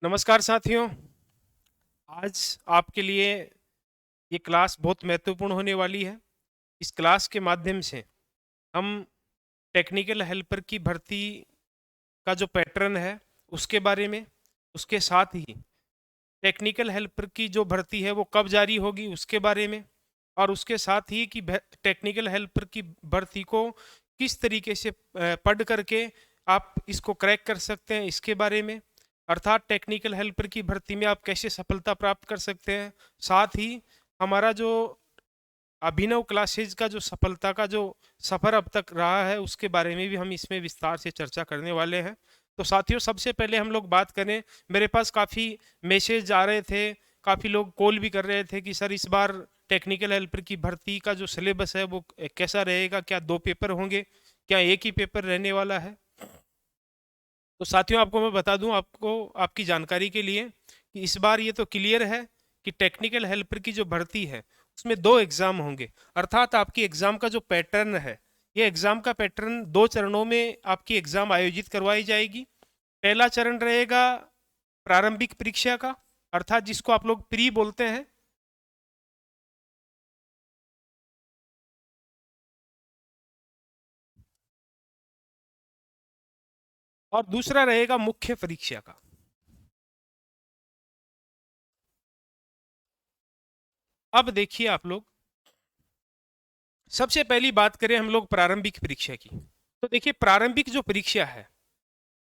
नमस्कार साथियों। आज आपके लिए ये क्लास बहुत महत्वपूर्ण होने वाली है। इस क्लास के माध्यम से हम टेक्निकल हेल्पर की भर्ती का जो पैटर्न है उसके बारे में, उसके साथ ही टेक्निकल हेल्पर की जो भर्ती है वो कब जारी होगी उसके बारे में, और उसके साथ ही कि टेक्निकल हेल्पर की भर्ती को किस तरीके से पढ़ करके आप इसको क्रैक कर सकते हैं इसके बारे में, अर्थात टेक्निकल हेल्पर की भर्ती में आप कैसे सफलता प्राप्त कर सकते हैं। साथ ही हमारा जो अभिनव क्लासेज का जो सफलता का जो सफ़र अब तक रहा है उसके बारे में भी हम इसमें विस्तार से चर्चा करने वाले हैं। तो साथियों, सबसे पहले हम लोग बात करें, मेरे पास काफ़ी मैसेज आ रहे थे, काफ़ी लोग कॉल भी कर रहे थे कि सर इस बार टेक्निकल हेल्पर की भर्ती का जो सिलेबस है वो कैसा रहेगा, क्या 2 पेपर होंगे, क्या एक ही पेपर रहने वाला है। तो साथियों, आपको मैं बता दूं, आपको आपकी जानकारी के लिए कि इस बार ये तो क्लियर है कि टेक्निकल हेल्पर की जो भर्ती है उसमें 2 एग्जाम होंगे, अर्थात आपकी एग्जाम का जो पैटर्न है, ये एग्जाम का पैटर्न 2 चरणों में आपकी एग्जाम आयोजित करवाई जाएगी। पहला चरण रहेगा प्रारंभिक परीक्षा का, अर्थात जिसको आप लोग प्री बोलते हैं, और दूसरा रहेगा मुख्य परीक्षा का। अब देखिए आप लोग, सबसे पहली बात करें हम लोग प्रारंभिक परीक्षा की। तो देखिए, प्रारंभिक जो परीक्षा है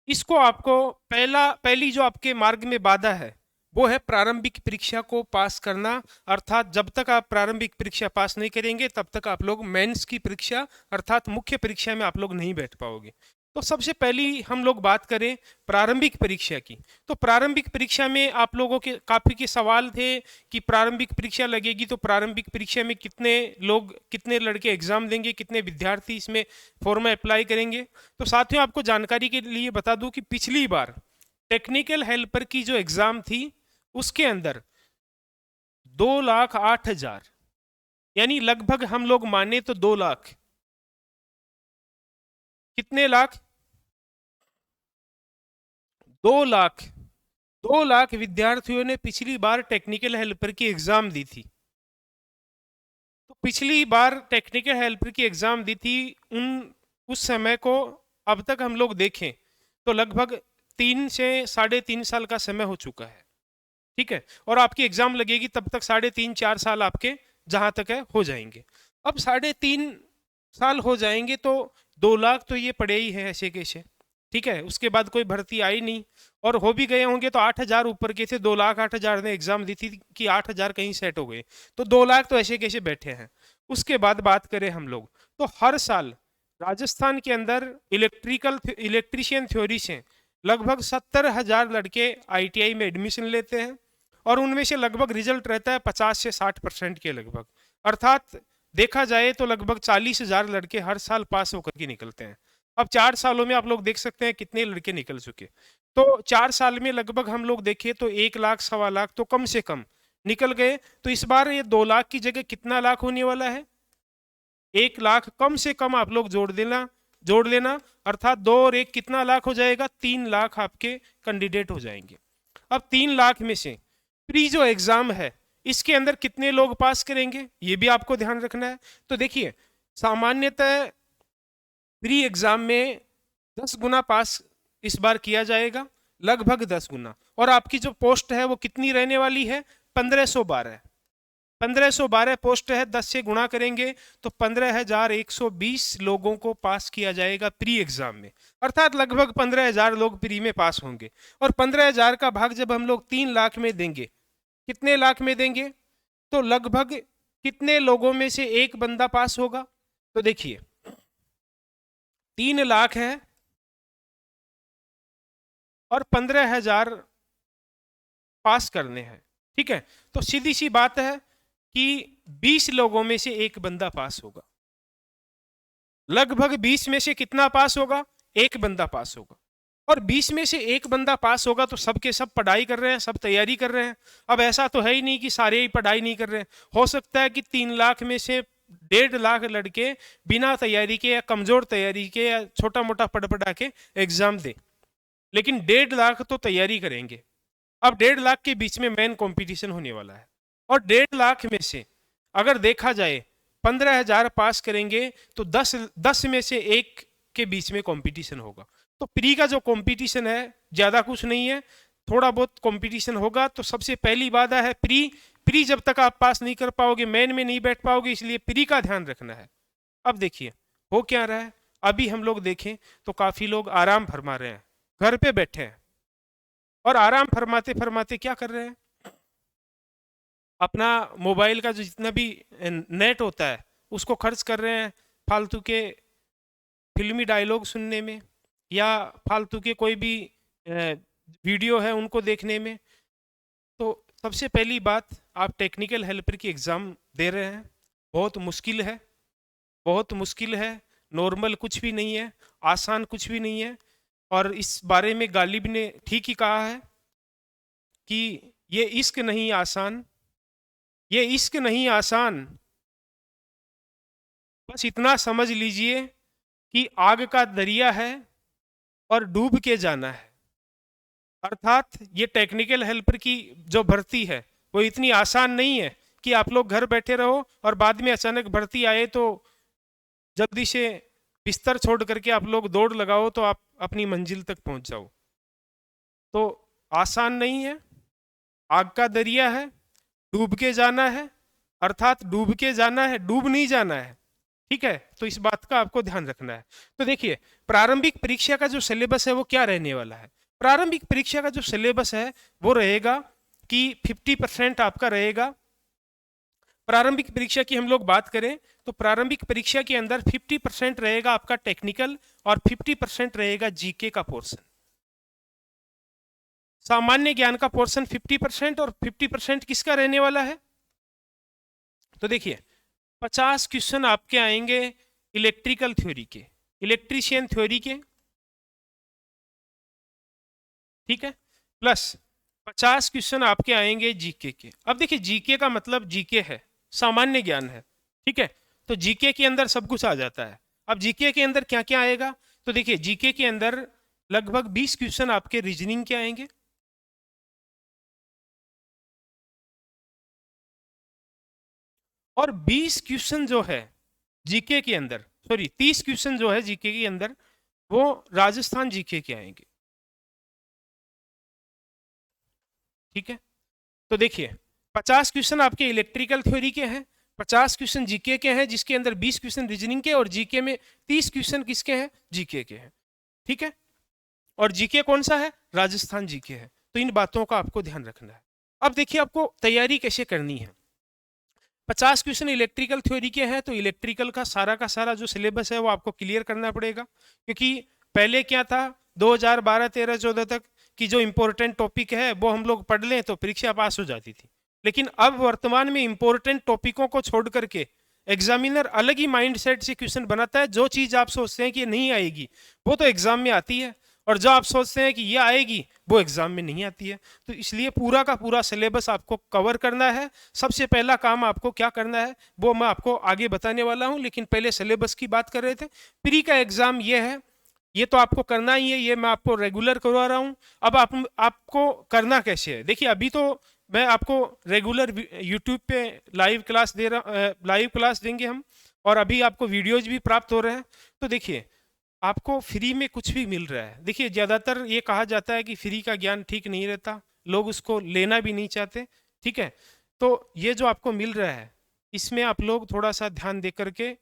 इसको आपको पहली जो आपके मार्ग में बाधा है वो है प्रारंभिक परीक्षा को पास करना, अर्थात जब तक आप प्रारंभिक परीक्षा पास नहीं करेंगे तब तक आप लोग मेंस की परीक्षा अर्थात मुख्य परीक्षा में आप लोग नहीं बैठ पाओगे। तो सबसे पहली हम लोग बात करें प्रारंभिक परीक्षा की। तो प्रारंभिक परीक्षा में आप लोगों के काफ़ी के सवाल थे कि प्रारंभिक परीक्षा लगेगी तो प्रारंभिक परीक्षा में कितने लोग, कितने लड़के एग्जाम देंगे, कितने विद्यार्थी इसमें फॉर्म में अप्लाई करेंगे। तो साथियों, आपको जानकारी के लिए बता दूं कि पिछली बार टेक्निकल हेल्पर की जो एग्जाम थी उसके अंदर 2,08,000, यानी लगभग हम लोग माने तो 2 लाख, कितने लाख, 2 लाख, 2 लाख विद्यार्थियों ने पिछली बार टेक्निकल हेल्पर की एग्जाम दी थी। तो पिछली बार टेक्निकल हेल्पर की एग्जाम दी थी, उस समय को अब तक हम लोग देखें तो लगभग 3 से 3.5 साल का समय हो चुका है। ठीक है, और आपकी एग्जाम लगेगी तब तक 3.5 4 साल आपके जहां तक है हो जाएंगे। अब 3.5 साल हो जाएंगे तो 2 लाख तो ये पड़े ही है ऐसे कैसे। ठीक है, उसके बाद कोई भर्ती आई नहीं, और हो भी गए होंगे तो 8,000 ऊपर के थे, 2,08,000 ने एग्जाम दी थी कि 8,000 कहीं सेट हो गए, तो 2 लाख तो ऐसे कैसे बैठे हैं। उसके बाद बात करें हम लोग, तो हर साल राजस्थान के अंदर इलेक्ट्रीशियन थ्योरी से लगभग 70,000 लड़के आईटीआई में एडमिशन लेते हैं, और उनमें से लगभग रिजल्ट रहता है 50 से 60% के लगभग, अर्थात देखा जाए तो लगभग 40,000 लड़के हर साल पास होकर के निकलते हैं। अब 4 सालों में आप लोग देख सकते हैं कितने लड़के निकल चुके। तो 4 साल में लगभग हम लोग देखें तो 1 लाख 1.25 लाख तो कम से कम निकल गए। तो इस बार ये 2 लाख की जगह कितना लाख होने वाला है, 1 लाख कम से कम आप लोग जोड़ लेना, अर्थात 2 और 1 कितना लाख हो जाएगा, 3 लाख आपके कैंडिडेट हो जाएंगे। अब 3 लाख में से प्री जो एग्जाम है इसके अंदर कितने लोग पास करेंगे ये भी आपको ध्यान रखना है। तो देखिए, सामान्यतः प्री एग्जाम में 10 गुना पास इस बार किया जाएगा, लगभग 10 गुना, और आपकी जो पोस्ट है वो कितनी रहने वाली है, 1512। 1512 पोस्ट है, 10 से गुणा करेंगे तो 15,120 लोगों को पास किया जाएगा प्री एग्जाम में, अर्थात लगभग 15,000 लोग प्री में पास होंगे। और 15,000 का भाग जब हम लोग 3 लाख में देंगे, कितने लाख में देंगे, तो लगभग कितने लोगों में से एक बंदा पास होगा। तो देखिए, 3 लाख है और 15,000 पास करने हैं। ठीक है, तो सीधी सी बात है कि 20 लोगों में से एक बंदा पास होगा, लगभग 20 में से कितना पास होगा, एक बंदा पास होगा। और 20 में से एक बंदा पास होगा तो सबके सब पढ़ाई कर रहे हैं, सब तैयारी कर रहे हैं। अब ऐसा तो है ही नहीं कि सारे ही पढ़ाई नहीं कर रहे हैं, हो सकता है कि 3 लाख में से 1.5 लाख लड़के बिना तैयारी के या कमजोर तैयारी के या छोटा मोटा पढ़ पढ़ा के एग्जाम दे, लेकिन 1.5 लाख तो तैयारी करेंगे। अब 1.5 लाख के बीच में मेन कंपटीशन होने वाला है, और 1.5 लाख में से अगर देखा जाए 15,000 पास करेंगे तो 10 में से एक के बीच में कंपटीशन होगा। तो प्री का जो कंपटीशन है ज़्यादा कुछ नहीं है, थोड़ा बहुत कंपटीशन होगा। तो सबसे पहली बाधा है प्री जब तक आप पास नहीं कर पाओगे मेन में नहीं बैठ पाओगे, इसलिए प्री का ध्यान रखना है। अब देखिए हो क्या रहा है, अभी हम लोग देखें तो काफ़ी लोग आराम फरमा रहे हैं, घर पे बैठे हैं, और आराम फरमाते फरमाते क्या कर रहे हैं, अपना मोबाइल का जो जितना भी नेट होता है उसको खर्च कर रहे हैं फालतू के फिल्मी डायलॉग सुनने में, या फालतू के कोई भी वीडियो है उनको देखने में। तो सबसे पहली बात, आप टेक्निकल हेल्पर की एग्ज़ाम दे रहे हैं, बहुत मुश्किल है, बहुत मुश्किल है, नॉर्मल कुछ भी नहीं है, आसान कुछ भी नहीं है। और इस बारे में गालिब ने ठीक ही कहा है कि ये इश्क नहीं आसान, ये इश्क नहीं आसान, बस इतना समझ लीजिए कि आग का दरिया है और डूब के जाना है। अर्थात ये टेक्निकल हेल्पर की जो भर्ती है वो इतनी आसान नहीं है कि आप लोग घर बैठे रहो और बाद में अचानक भर्ती आए तो जल्दी से बिस्तर छोड़ करके आप लोग दौड़ लगाओ तो आप अपनी मंजिल तक पहुंच जाओ। तो आसान नहीं है, आग का दरिया है, डूब के जाना है, अर्थात डूब के जाना है, डूब नहीं जाना है। ठीक है, तो इस बात का आपको ध्यान रखना है। तो देखिए प्रारंभिक परीक्षा का जो सिलेबस है वो क्या रहने वाला है। प्रारंभिक परीक्षा का जो सिलेबस है वो रहेगा कि 50% आपका रहेगा। प्रारंभिक परीक्षा की हम लोग बात करें तो प्रारंभिक परीक्षा के अंदर 50% रहेगा आपका टेक्निकल और 50% रहेगा जीके का पोर्शन। सामान्य ज्ञान का पोर्शन 50% और 50% किसका रहने वाला है। तो देखिए 50 क्वेश्चन आपके आएंगे इलेक्ट्रिकल थ्योरी के, इलेक्ट्रीशियन थ्योरी के, ठीक है, प्लस 50 क्वेश्चन आपके आएंगे जीके के। अब देखिए जीके का मतलब जीके है, सामान्य ज्ञान है, ठीक है, तो जीके के अंदर सब कुछ आ जाता है। अब जीके के अंदर क्या क्या आएगा, तो देखिए जीके के अंदर लगभग 20 क्वेश्चन आपके रीजनिंग के आएंगे, और 20 क्वेश्चन जो है जीके के अंदर, सॉरी 30 क्वेश्चन जो है जीके के अंदर वो राजस्थान जीके के आएंगे। ठीक है, तो देखिए 50 क्वेश्चन आपके इलेक्ट्रिकल थ्योरी के हैं, 50 क्वेश्चन जीके के हैं, जिसके अंदर 20 क्वेश्चन रीजनिंग के, और जीके में 30 क्वेश्चन किसके हैं, जीके के हैं। ठीक है, और जीके कौन सा है, राजस्थान जीके है। तो इन बातों का आपको ध्यान रखना है। अब देखिए आपको तैयारी कैसे करनी है। 50 क्वेश्चन इलेक्ट्रिकल थ्योरी के हैं तो इलेक्ट्रिकल का सारा जो सिलेबस है वो आपको क्लियर करना पड़ेगा, क्योंकि पहले क्या था 2012, 13, 14 तक की जो इम्पोर्टेंट टॉपिक है वो हम लोग पढ़ लें तो परीक्षा पास हो जाती थी। लेकिन अब वर्तमान में इम्पोर्टेंट टॉपिकों को छोड़ करके एग्जामिनर अलग ही माइंड सेट से क्वेश्चन बनाता है। जो चीज़ आप सोचते हैं कि नहीं आएगी वो तो एग्जाम में आती है, और जो आप सोचते हैं कि ये आएगी वो एग्जाम में नहीं आती है। तो इसलिए पूरा का पूरा सिलेबस आपको कवर करना है। सबसे पहला काम आपको क्या करना है वो मैं आपको आगे बताने वाला हूं, लेकिन पहले सिलेबस की बात कर रहे थे। प्री का एग्जाम ये है, ये तो आपको करना ही है, ये मैं आपको रेगुलर करवा रहा हूं। अब आपको करना कैसे है, देखिए अभी तो मैं आपको रेगुलर यूट्यूब पे लाइव क्लास दे रहा, लाइव क्लास देंगे हम, और अभी आपको वीडियोज भी प्राप्त हो रहे हैं। तो देखिए आपको फ्री में कुछ भी मिल रहा है। देखिए ज़्यादातर ये कहा जाता है कि फ्री का ज्ञान ठीक नहीं रहता, लोग उसको लेना भी नहीं चाहते। ठीक है, तो ये जो आपको मिल रहा है इसमें आप लोग थोड़ा सा ध्यान दे करके,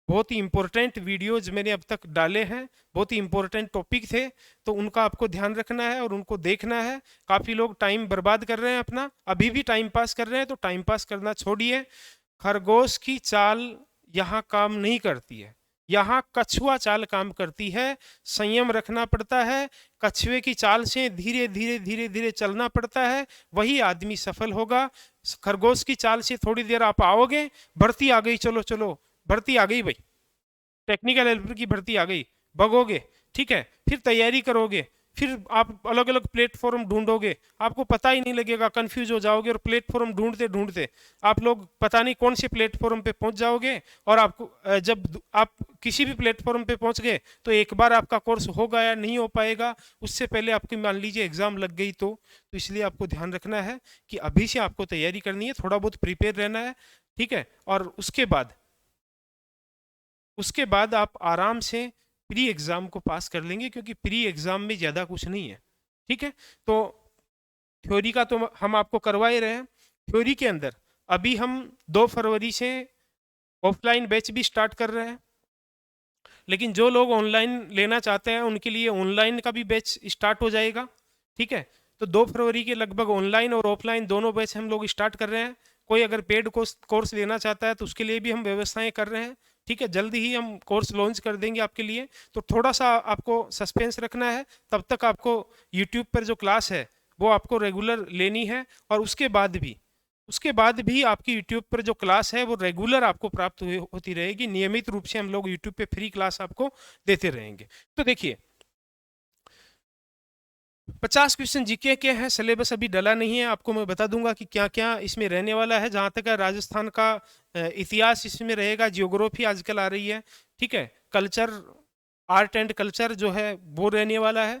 बहुत ही इंपॉर्टेंट वीडियोज मैंने अब तक डाले हैं, बहुत ही इंपॉर्टेंट टॉपिक थे, तो उनका आपको ध्यान रखना है और उनको देखना है। काफ़ी लोग टाइम बर्बाद कर रहे हैं अपना, अभी भी टाइम पास कर रहे हैं, तो टाइम पास करना छोड़िए। खरगोश की चाल यहाँ काम नहीं करती है, यहाँ कछुआ चाल काम करती है। संयम रखना पड़ता है, कछुए की चाल से धीरे धीरे धीरे धीरे चलना पड़ता है, वही आदमी सफल होगा। खरगोश की चाल से थोड़ी देर आप आओगे, भर्ती आ गई, चलो चलो भर्ती आ गई भाई, टेक्निकल हेल्पर की भर्ती आ गई, भगोगे, ठीक है, फिर तैयारी करोगे, फिर आप अलग अलग प्लेटफॉर्म ढूंढोगे, आपको पता ही नहीं लगेगा, कंफ्यूज हो जाओगे, और प्लेटफॉर्म ढूंढते ढूंढते आप लोग पता नहीं कौन से प्लेटफॉर्म पे पहुंच जाओगे। और आपको जब आप किसी भी प्लेटफॉर्म पे पहुंच गए तो एक बार आपका कोर्स होगा या नहीं हो पाएगा, उससे पहले आपकी मान लीजिए एग्जाम लग गई तो इसलिए आपको ध्यान रखना है कि अभी से आपको तैयारी करनी है, थोड़ा बहुत प्रिपेयर रहना है, ठीक है। और उसके बाद आप आराम से प्री एग्ज़ाम को पास कर लेंगे, क्योंकि प्री एग्ज़ाम में ज़्यादा कुछ नहीं है, ठीक है। तो थ्योरी का तो हम आपको करवा ही रहे हैं। थ्योरी के अंदर अभी हम 2 फरवरी से ऑफलाइन बैच भी स्टार्ट कर रहे हैं, लेकिन जो लोग ऑनलाइन लेना चाहते हैं उनके लिए ऑनलाइन का भी बैच स्टार्ट हो जाएगा, ठीक है। तो 2 फरवरी के लगभग ऑनलाइन और ऑफलाइन दोनों बैच हम लोग स्टार्ट कर रहे हैं। कोई अगर पेड कोर्स लेना चाहता है तो उसके लिए भी हम व्यवस्थाएं कर रहे हैं, ठीक है। जल्दी ही हम कोर्स लॉन्च कर देंगे आपके लिए, तो थोड़ा सा आपको सस्पेंस रखना है। तब तक आपको यूट्यूब पर जो क्लास है वो आपको रेगुलर लेनी है, और उसके बाद भी आपकी यूट्यूब पर जो क्लास है वो रेगुलर आपको प्राप्त होती रहेगी। नियमित रूप से हम लोग यूट्यूब पे फ्री क्लास आपको देते रहेंगे। तो देखिए 50 क्वेश्चन जीके के हैं, सिलेबस अभी डला नहीं है, आपको मैं बता दूंगा कि क्या क्या इसमें रहने वाला है। जहाँ तक है राजस्थान का इतिहास इसमें रहेगा, जियोग्राफी आजकल आ रही है, ठीक है, कल्चर, आर्ट एंड कल्चर जो है वो रहने वाला है,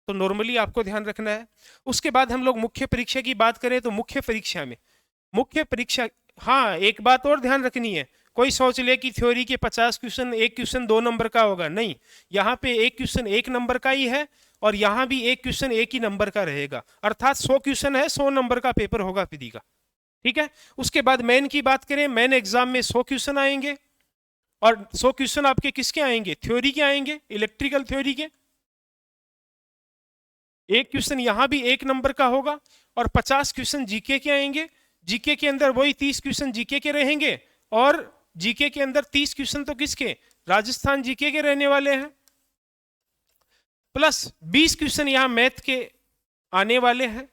तो नॉर्मली आपको ध्यान रखना है। उसके बाद हम लोग मुख्य परीक्षा की बात करें तो मुख्य परीक्षा, हाँ एक बात और ध्यान रखनी है, कोई सोच ले कि थ्योरी के 50 क्वेश्चन एक क्वेश्चन 2 नंबर का होगा, नहीं, यहाँ पे एक क्वेश्चन 1 नंबर का ही है, और यहाँ भी एक क्वेश्चन 1 ही नंबर का रहेगा, अर्थात 100 क्वेश्चन है, 100 नंबर का पेपर होगा पीडी का, ठीक है। उसके बाद मेन की बात करें, मेन एग्जाम में 100 क्वेश्चन आएंगे, और 100 क्वेश्चन आपके किसके आएंगे, थ्योरी के आएंगे, इलेक्ट्रिकल थ्योरी के। एक क्वेश्चन यहाँ भी 1 नंबर का होगा, और 50 क्वेश्चन जीके के आएंगे। जीके के अंदर वही 30 क्वेश्चन जीके के रहेंगे, और जीके के अंदर 30 क्वेश्चन तो किसके, राजस्थान जीके के रहने वाले हैं, प्लस 20 क्वेश्चन यहाँ मैथ के आने वाले हैं,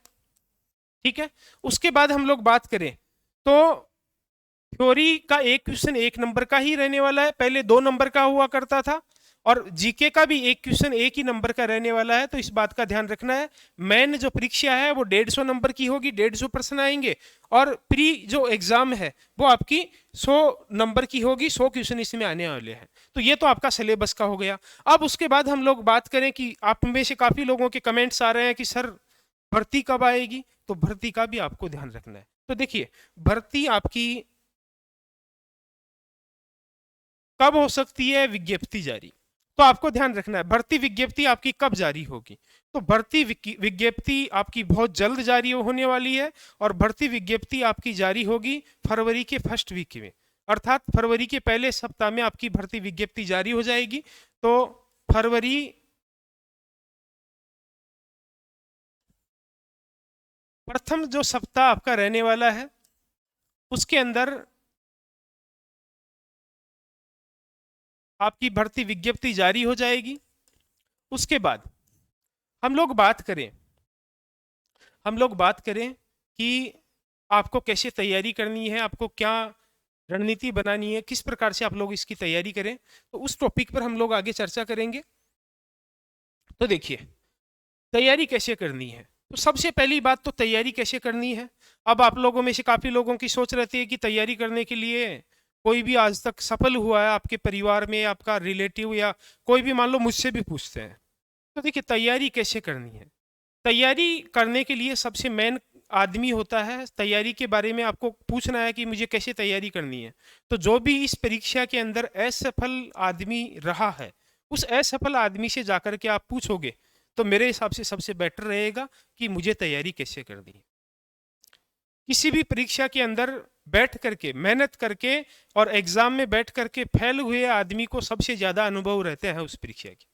ठीक है। उसके बाद हम लोग बात करें तो थ्योरी का एक क्वेश्चन 1 नंबर का ही रहने वाला है, पहले 2 नंबर का हुआ करता था, और जीके का भी एक क्वेश्चन 1 ही नंबर का रहने वाला है, तो इस बात का ध्यान रखना है। मेन जो परीक्षा है वो 150 नंबर की होगी, 150 प्रश्न आएंगे, और प्री जो एग्जाम है वो आपकी 100 नंबर की होगी, 100 क्वेश्चन इसमें आने वाले हैं। तो ये तो आपका सिलेबस का हो गया। अब उसके बाद हम लोग बात करें कि आप में से काफी लोगों के कमेंट्स आ रहे हैं कि सर भर्ती कब आएगी, तो भर्ती का भी आपको ध्यान रखना है। तो देखिए भर्ती आपकी कब हो सकती है, विज्ञप्ति जारी, तो आपको ध्यान रखना है भर्ती विज्ञप्ति आपकी कब जारी होगी। तो भर्ती विज्ञप्ति आपकी बहुत जल्द जारी होने वाली है, और भर्ती विज्ञप्ति आपकी जारी होगी फरवरी के फर्स्ट वीक में, अर्थात फरवरी के पहले सप्ताह में आपकी भर्ती विज्ञप्ति जारी हो जाएगी। तो फरवरी प्रथम जो सप्ताह आपका रहने वाला है उसके अंदर आपकी भर्ती विज्ञप्ति जारी हो जाएगी। उसके बाद हम लोग बात करें कि आपको कैसे तैयारी करनी है, आपको क्या रणनीति बनानी है, किस प्रकार से आप लोग इसकी तैयारी करें, तो उस टॉपिक पर हम लोग आगे चर्चा करेंगे। तो देखिए तैयारी कैसे करनी है, तो सबसे पहली बात तो तैयारी कैसे करनी है। अब आप लोगों में से काफी लोगों की सोच रहती है कि तैयारी करने के लिए कोई भी आज तक सफल हुआ है आपके परिवार में, आपका रिलेटिव या कोई भी, मान लो मुझसे भी पूछते हैं। तो देखिए तैयारी कैसे करनी है, तैयारी करने के लिए सबसे मेन आदमी होता है, तैयारी के बारे में आपको पूछना है कि मुझे कैसे तैयारी करनी है। तो जो भी इस परीक्षा के अंदर असफल आदमी रहा है, उस असफल आदमी से जाकर के आप पूछोगे तो मेरे हिसाब से सबसे बेटर रहेगा कि मुझे तैयारी कैसे करनी है। किसी भी परीक्षा के अंदर बैठ करके मेहनत करके और एग्जाम में बैठ करके फेल हुए आदमी को सबसे ज्यादा अनुभव रहते हैं उस परीक्षा की।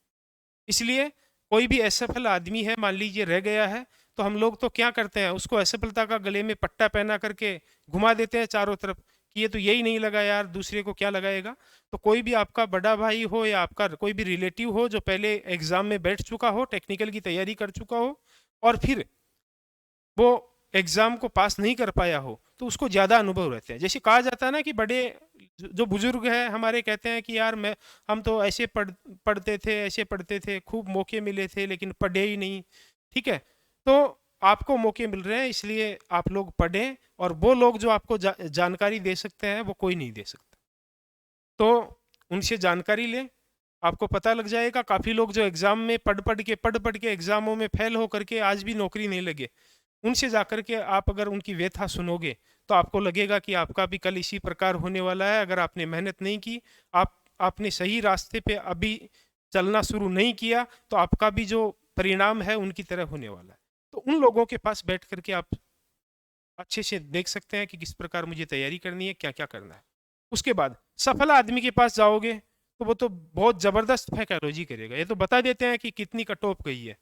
इसलिए कोई भी असफल आदमी है, मान लीजिए रह गया है, तो हम लोग तो क्या करते हैं, उसको असफलता का गले में पट्टा पहना करके घुमा देते हैं चारों तरफ कि ये तो यही नहीं लगा यार, दूसरे को क्या लगाएगा। तो कोई भी आपका बड़ा भाई हो या आपका कोई भी रिलेटिव हो जो पहले एग्जाम में बैठ चुका हो, टेक्निकल की तैयारी कर चुका हो, और फिर वो एग्जाम को पास नहीं कर पाया हो, तो उसको ज़्यादा अनुभव रहते हैं। जैसे कहा जाता है ना कि बड़े जो बुजुर्ग हैं हमारे कहते हैं कि यार हम तो ऐसे पढ़ते थे, ऐसे पढ़ते थे, खूब मौके मिले थे लेकिन पढ़े ही नहीं। ठीक है, तो आपको मौके मिल रहे हैं इसलिए आप लोग पढ़ें, और वो लोग जो आपको जानकारी दे सकते हैं वो कोई नहीं दे सकता। तो उनसे जानकारी लें, आपको पता लग जाएगा। काफ़ी लोग जो एग्ज़ाम में पढ़ के एग्ज़ामों में फेल हो करके आज भी नौकरी नहीं लगे, उनसे जाकर के आप अगर उनकी व्यथा सुनोगे तो आपको लगेगा कि आपका भी कल इसी प्रकार होने वाला है। अगर आपने मेहनत नहीं की, आपने सही रास्ते पे अभी चलना शुरू नहीं किया, तो आपका भी जो परिणाम है उनकी तरह होने वाला है। तो उन लोगों के पास बैठ करके आप अच्छे से देख सकते हैं कि किस प्रकार मुझे तैयारी करनी है, क्या-क्या करना है। उसके बाद सफल आदमी के पास जाओगे तो वो तो बहुत ज़बरदस्त फैकालॉजी करेगा। ये तो बता देते हैं कि कितनी कट ऑफ गई है।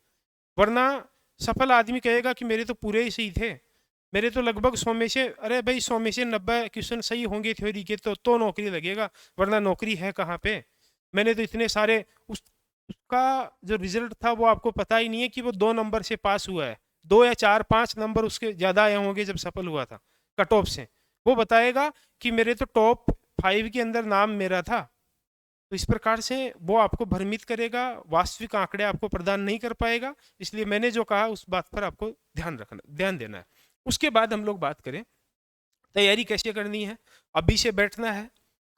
वरना सफल आदमी कहेगा कि मेरे तो पूरे ही सही थे। मेरे तो लगभग 100 में से, अरे भाई 100 में से 90 क्वेश्चन सही होंगे थ्योरी के तो नौकरी लगेगा, वरना नौकरी है कहाँ पे? मैंने तो इतने सारे उसका जो रिजल्ट था वो आपको पता ही नहीं है कि वो 2 नंबर से पास हुआ है। 2 या 4-5 नंबर उसके ज़्यादा आए होंगे जब सफल हुआ था कट ऑफ से। वो बताएगा कि मेरे तो टॉप 5 के अंदर नाम मेरा था। तो इस प्रकार से वो आपको भ्रमित करेगा, वास्तविक आंकड़े आपको प्रदान नहीं कर पाएगा। इसलिए मैंने जो कहा उस बात पर आपको ध्यान देना है। उसके बाद हम लोग बात करें तैयारी कैसे करनी है। अभी से बैठना है।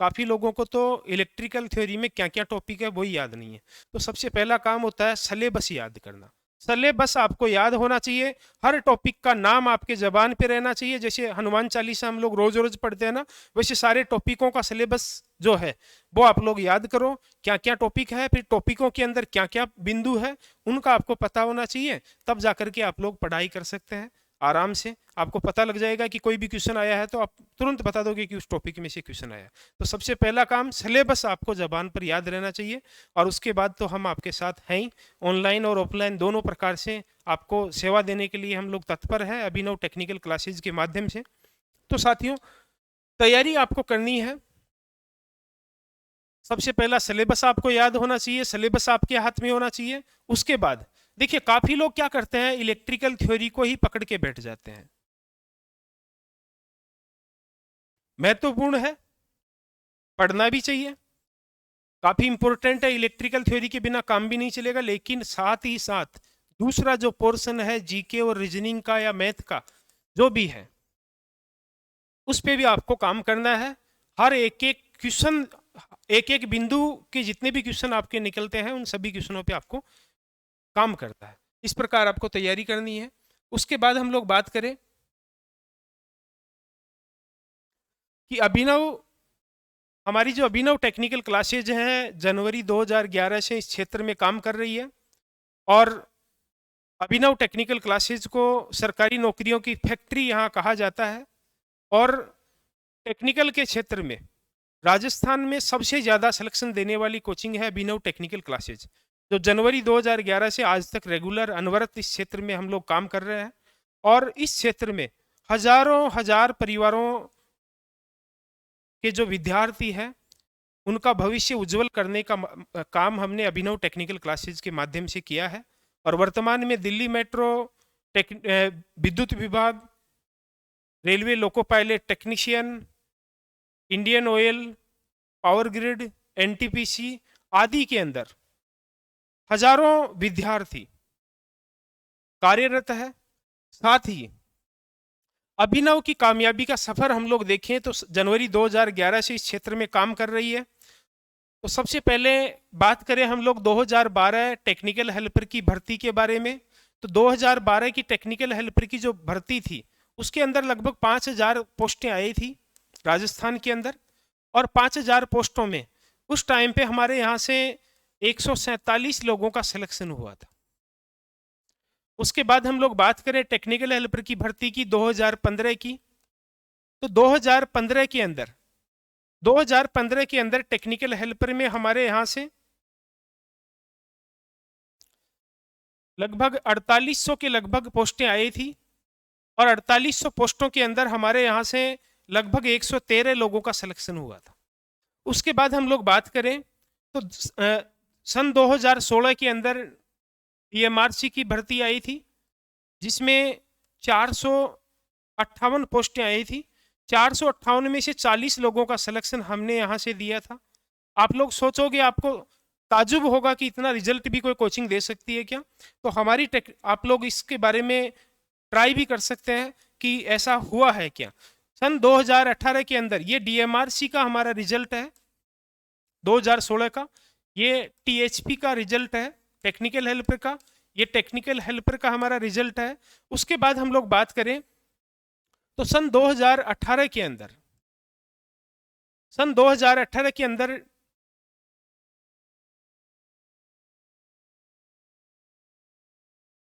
काफ़ी लोगों को तो इलेक्ट्रिकल थ्योरी में क्या-क्या टॉपिक है वही याद नहीं है। तो सबसे पहला काम होता है सिलेबस याद करना। सिलेबस आपको याद होना चाहिए। हर टॉपिक का नाम आपके ज़बान पे रहना चाहिए। जैसे हनुमान चालीसा हम लोग रोज़-रोज़ पढ़ते हैं ना, वैसे सारे टॉपिकों का सिलेबस जो है वो आप लोग याद करो। क्या-क्या टॉपिक है, फिर टॉपिकों के अंदर क्या-क्या बिंदु है, उनका आपको पता होना चाहिए। तब जाकर के आप लोग पढ़ाई कर सकते हैं आराम से। आपको पता लग जाएगा कि कोई भी क्वेश्चन आया है तो आप तुरंत बता दोगे कि उस टॉपिक में से क्वेश्चन आया। तो सबसे पहला काम सिलेबस आपको ज़बान पर याद रहना चाहिए। और उसके बाद तो हम आपके साथ हैं ही, ऑनलाइन और ऑफलाइन दोनों प्रकार से आपको सेवा देने के लिए हम लोग तत्पर हैं अभिनव टेक्निकल क्लासेज के माध्यम से। तो साथियों, तैयारी आपको करनी है। सबसे पहला सिलेबस आपको याद होना चाहिए, सिलेबस आपके हाथ में होना चाहिए। उसके बाद देखिए काफ़ी लोग क्या करते हैं, इलेक्ट्रिकल थ्योरी को ही पकड़ के बैठ जाते हैं। महत्वपूर्ण है, पढ़ना भी चाहिए, काफ़ी इंपॉर्टेंट है। इलेक्ट्रिकल थ्योरी के बिना काम भी नहीं चलेगा। लेकिन साथ ही साथ दूसरा जो पोर्शन है जीके और रीजनिंग का या मैथ का जो भी है, उस पे भी आपको काम करना है। हर एक-एक क्वेश्चन, एक-एक बिंदु के जितने भी क्वेश्चन आपके निकलते हैं उन सभी क्वेश्चनों पे आपको काम करता है। इस प्रकार आपको तैयारी करनी है। उसके बाद हम लोग बात करें कि हमारी जो अभिनव टेक्निकल क्लासेज हैं जनवरी 2011 से इस क्षेत्र में काम कर रही है। और अभिनव टेक्निकल क्लासेज को सरकारी नौकरियों की फैक्ट्री यहाँ कहा जाता है। और टेक्निकल के क्षेत्र में राजस्थान में सबसे ज़्यादा सिलेक्शन देने वाली कोचिंग है अभिनव टेक्निकल क्लासेज, जो जनवरी 2011 से आज तक रेगुलर अनवरत इस क्षेत्र में हम लोग काम कर रहे हैं। और इस क्षेत्र में हजारों हजार परिवारों के जो विद्यार्थी हैं उनका भविष्य उज्जवल करने का काम हमने अभिनव टेक्निकल क्लासेज के माध्यम से किया है। और वर्तमान में दिल्ली मेट्रो, विद्युत विभाग, railway loco pilot technician, Indian oil, power grid, NTPC आदि के अंदर हजारों विद्यार्थी कार्यरत है। साथ ही अभिनव की कामयाबी का सफर हम लोग देखें तो जनवरी 2011 से इस क्षेत्र में काम कर रही है। तो सबसे पहले बात करें हम लोग 2012 टेक्निकल हेल्पर की भर्ती के बारे में। तो 2012 की टेक्निकल हेल्पर की जो भर्ती थी उसके अंदर लगभग 5000 पोस्टें आई थी राजस्थान के अंदर। और 5000 पोस्टों में उस टाइम पे हमारे यहाँ से 147 लोगों का सिलेक्शन हुआ था। उसके बाद हम लोग बात करें टेक्निकल हेल्पर की भर्ती की 2015 की, तो 2015 के अंदर टेक्निकल हेल्पर में हमारे यहाँ से लगभग 4800 के लगभग पोस्टें आई थी। और 4800 पोस्टों के अंदर हमारे यहाँ से लगभग 113 लोगों का सिलेक्शन हुआ था। उसके बाद हम लोग बात करें तो सन 2016 के अंदर डीएमआरसी की भर्ती आई थी जिसमें 458 पोस्टें आई थी। 458 में से 40 लोगों का सिलेक्शन हमने यहाँ से दिया था। आप लोग सोचोगे, आपको ताजुब होगा कि इतना रिजल्ट भी कोई कोचिंग दे सकती है क्या? तो हमारी आप लोग इसके बारे में ट्राई भी कर सकते हैं कि ऐसा हुआ है क्या। सन 2018 के अंदर ये DMRC का हमारा रिजल्ट है, 2016 का। ये THP का रिजल्ट है, टेक्निकल हेल्पर का। ये टेक्निकल हेल्पर का हमारा रिजल्ट है। उसके बाद हम लोग बात करें तो सन 2018 के अंदर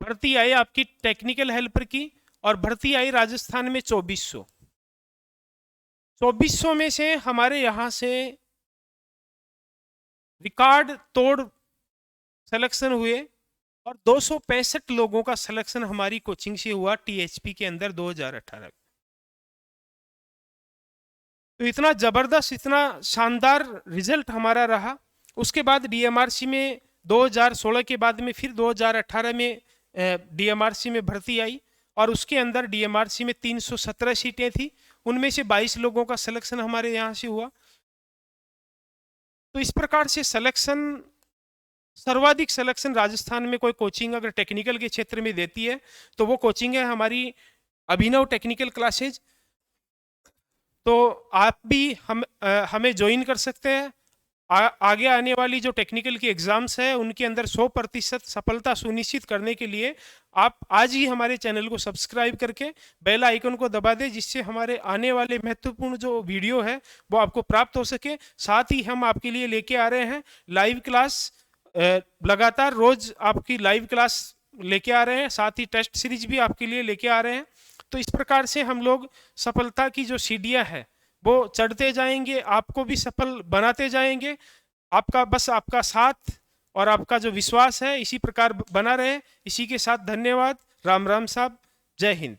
भर्ती आई आपकी टेक्निकल हेल्पर की, और भर्ती आई राजस्थान में 2400 में से हमारे यहाँ से रिकॉर्ड तोड़ सिलेक्शन हुए, और 265 लोगों का सिलेक्शन हमारी कोचिंग से हुआ THP के अंदर 2018 में। तो इतना जबरदस्त, इतना शानदार रिजल्ट हमारा रहा। उसके बाद DMRC में 2016 के बाद में फिर 2018 में DMRC में भर्ती आई, और उसके अंदर DMRC में 317 सीटें थी, उनमें से 22 लोगों का सिलेक्शन हमारे यहाँ से हुआ। तो इस प्रकार से सिलेक्शन, सर्वाधिक सिलेक्शन राजस्थान में कोई कोचिंग अगर टेक्निकल के क्षेत्र में देती है तो वो कोचिंग है हमारी अभिनव टेक्निकल क्लासेज। तो आप भी हमें ज्वाइन कर सकते हैं। आगे आने वाली जो टेक्निकल की एग्जाम्स है उनके अंदर 100% सफलता सुनिश्चित करने के लिए आप आज ही हमारे चैनल को सब्सक्राइब करके बेल आइकन को दबा दें, जिससे हमारे आने वाले महत्वपूर्ण जो वीडियो है वो आपको प्राप्त हो सके। साथ ही हम आपके लिए लेके आ रहे हैं लाइव क्लास, लगातार रोज आपकी लाइव क्लास लेके आ रहे हैं, साथ ही टेस्ट सीरीज भी आपके लिए लेके आ रहे हैं। तो इस प्रकार से हम लोग सफलता की जो सीढ़ियां है वो चढ़ते जाएंगे, आपको भी सफल बनाते जाएंगे। आपका साथ और आपका जो विश्वास है इसी प्रकार बना रहे। इसी के साथ धन्यवाद। राम राम साहब, जय हिंद।